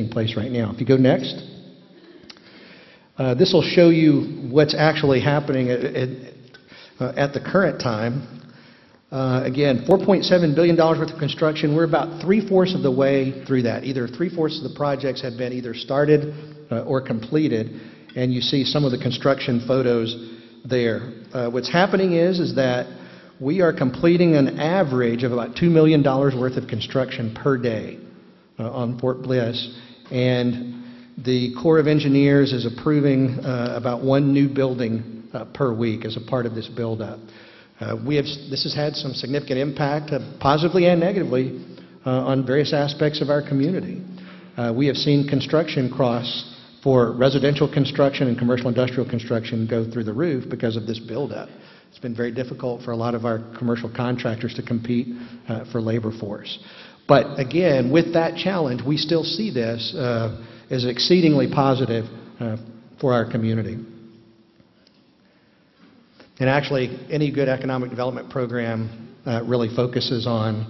taking place right now. If you go next, this will show you what's actually happening at the current time. Again, $4.7 billion worth of construction. We're about 3/4 of the way through that. Either 3/4 of the projects have been either started or completed, and you see some of the construction photos there. What's happening is that we are completing an average of about $2 million worth of construction per day on Fort Bliss, and the Corps of Engineers is approving about one new building per week as a part of this buildup. This has had some significant impact, positively and negatively, on various aspects of our community. We have seen construction costs for residential construction and commercial industrial construction go through the roof because of this buildup. It's been very difficult for a lot of our commercial contractors to compete for labor force. But again, with that challenge, we still see this as exceedingly positive for our community. And actually, any good economic development program really focuses on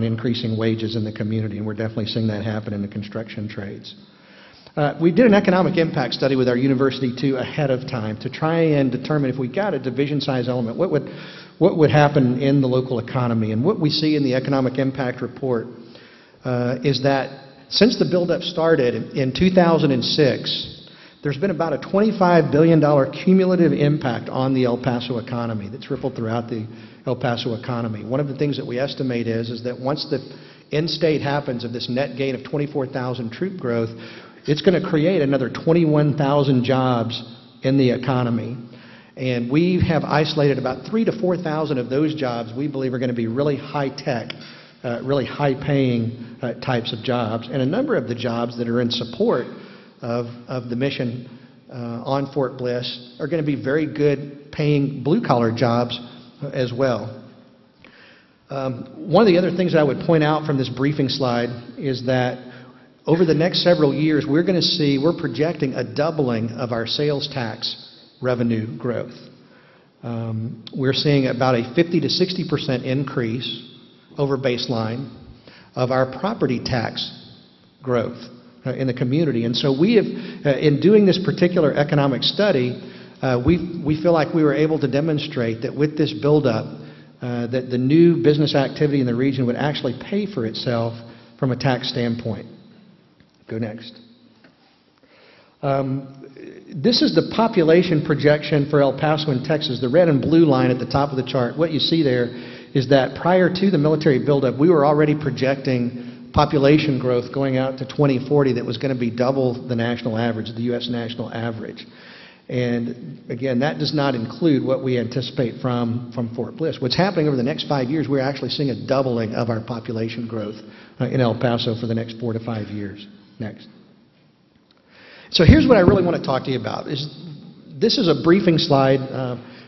increasing wages in the community, and we're definitely seeing that happen in the construction trades. We did an economic impact study with our university, too, ahead of time to try and determine if we got a division size element, what would happen in the local economy. And what we see in the economic impact report is that since the buildup started in 2006, there's been about a $25 billion cumulative impact on the El Paso economy that's rippled throughout the El Paso economy. One of the things that we estimate is that once the end state happens of this net gain of 24,000 troop growth, it's going to create another 21,000 jobs in the economy. And we have isolated about 3,000 to 4,000 of those jobs we believe are going to be really high-tech, really high-paying types of jobs. And a number of the jobs that are in support of the mission on Fort Bliss are going to be very good paying blue-collar jobs as well. One of the other things I would point out from this briefing slide is that over the next several years, we're projecting a doubling of our sales tax revenue growth. We're seeing about a 50 to 60% increase over baseline of our property tax growth in the community. And so we have, in doing this particular economic study, we feel like we were able to demonstrate that with this buildup, that the new business activity in the region would actually pay for itself from a tax standpoint. Go next. This is the population projection for El Paso and Texas, the red and blue line at the top of the chart. What you see there is that prior to the military buildup, we were already projecting population growth going out to 2040 that was going to be double the national average, the U.S. national average. And again, that does not include what we anticipate from Fort Bliss. What's happening over the next 5 years, we're actually seeing a doubling of our population growth in El Paso for the next 4 to 5 years. Next. So here's what I really want to talk to you about. This is a briefing slide.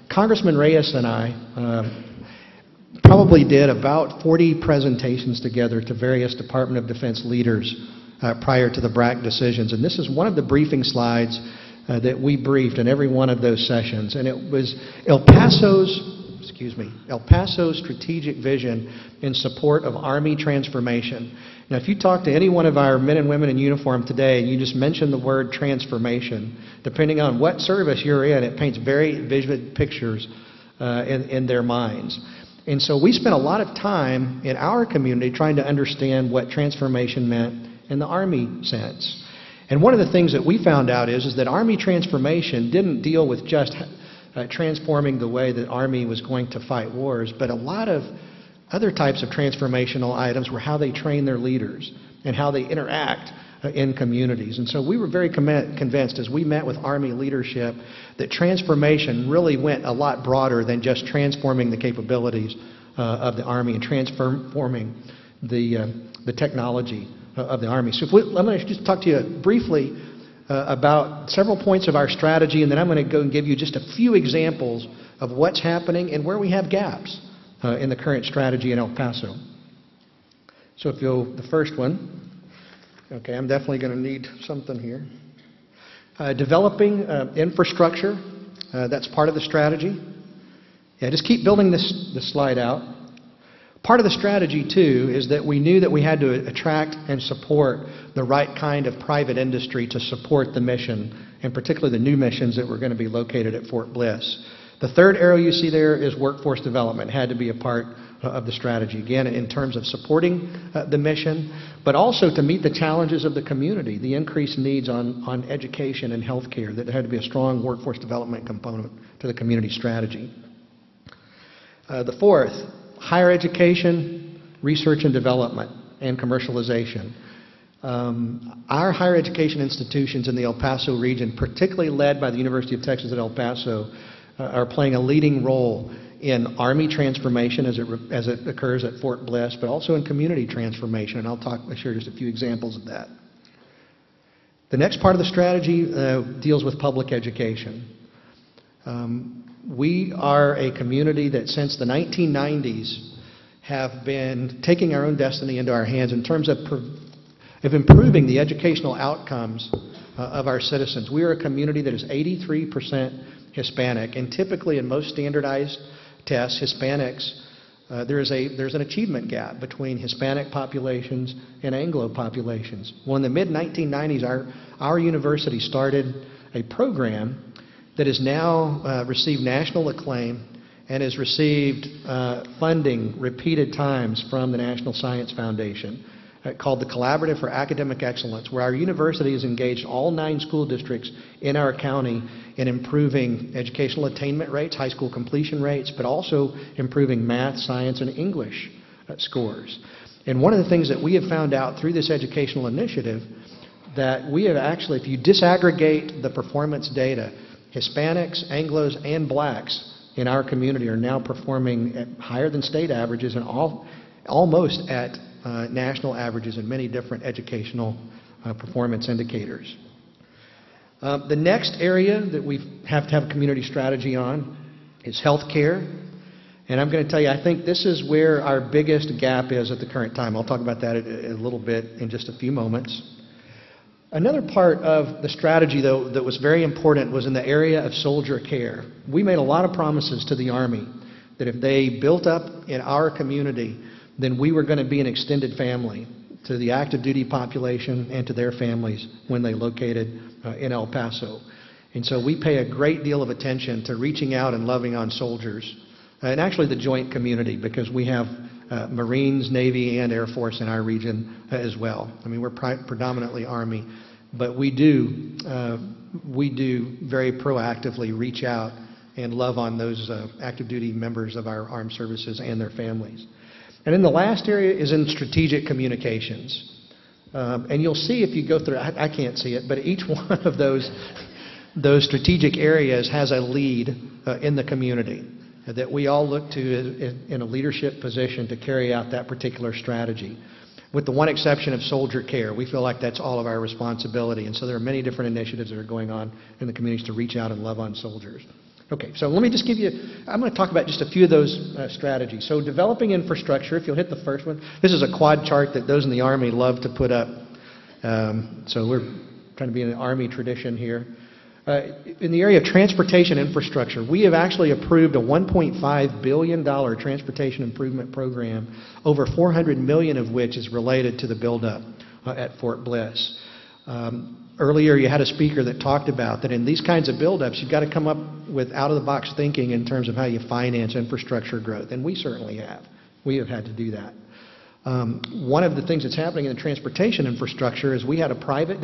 Congressman Reyes and I probably did about 40 presentations together to various Department of Defense leaders prior to the BRAC decisions. And this is one of the briefing slides that we briefed in every one of those sessions. And it was El Paso's strategic vision in support of Army transformation. Now, if you talk to any one of our men and women in uniform today and you just mention the word transformation, depending on what service you're in, it paints very vivid pictures in their minds. And so we spent a lot of time in our community trying to understand what transformation meant in the Army sense. And one of the things that we found out is that Army transformation didn't deal with just transforming the way that Army was going to fight wars, but a lot of other types of transformational items were how they train their leaders and how they interact in communities. And so we were very convinced as we met with Army leadership that transformation really went a lot broader than just transforming the capabilities of the Army and transforming the technology of the Army. So I'm going to just talk to you briefly about several points of our strategy, and then I'm going to go and give you just a few examples of what's happening and where we have gaps in the current strategy in El Paso. So if you'll, the first one, okay, I'm definitely going to need something here. Developing infrastructure, that's part of the strategy. Yeah, just keep building this slide out. Part of the strategy, too, is that we knew that we had to attract and support the right kind of private industry to support the mission, and particularly the new missions that were going to be located at Fort Bliss. The third arrow you see there is workforce development. It had to be a part of the strategy, again, in terms of supporting the mission, but also to meet the challenges of the community, the increased needs on education and health care, that there had to be a strong workforce development component to the community strategy. The fourth, higher education, research and development, and commercialization. Our higher education institutions in the El Paso region, particularly led by the University of Texas at El Paso, are playing a leading role in Army transformation as it occurs at Fort Bliss, but also in community transformation, and I'll share just a few examples of that. The next part of the strategy deals with public education. We are a community that since the 1990s have been taking our own destiny into our hands in terms of improving the educational outcomes of our citizens. We are a community that is 83% Hispanic, and typically in most standardized tests, Hispanics, there's an achievement gap between Hispanic populations and Anglo populations. Well, in the mid-1990s, our university started a program that has now received national acclaim and has received funding repeated times from the National Science Foundation, called the Collaborative for Academic Excellence, where our university has engaged all 9 school districts in our county in improving educational attainment rates, high school completion rates, but also improving math, science, and English scores. And one of the things that we have found out through this educational initiative, that we have actually, if you disaggregate the performance data, Hispanics, Anglos, and blacks in our community are now performing at higher than state averages and almost at national averages in many different educational performance indicators. The next area that we have to have a community strategy on is health care. And I'm going to tell you, I think this is where our biggest gap is at the current time. I'll talk about that a little bit in just a few moments. Another part of the strategy, though, that was very important was in the area of soldier care. We made a lot of promises to the Army that if they built up in our community, then we were going to be an extended family to the active duty population and to their families when they located in El Paso. And so we pay a great deal of attention to reaching out and loving on soldiers, and actually the joint community, because we have Marines, Navy, and Air Force in our region as well. I mean, we're predominantly Army, but we do very proactively reach out and love on those active duty members of our armed services and their families. And then the last area is in strategic communications. And you'll see if you go through, I can't see it, but each one of those strategic areas has a lead in the community that we all look to in a leadership position to carry out that particular strategy. With the one exception of soldier care, we feel like that's all of our responsibility. And so there are many different initiatives that are going on in the communities to reach out and love on soldiers. Okay, so let me just give you, I'm going to talk about just a few of those strategies. So developing infrastructure, if you'll hit the first one. This is a quad chart that those in the Army love to put up. So we're trying to be in an Army tradition here. In the area of transportation infrastructure, we have actually approved a $1.5 billion transportation improvement program, over $400 million of which is related to the buildup at Fort Bliss. Earlier, you had a speaker that talked about that in these kinds of buildups, you've got to come up with out-of-the-box thinking in terms of how you finance infrastructure growth, and we certainly have. We have had to do that. One of the things that's happening in the transportation infrastructure is we had a private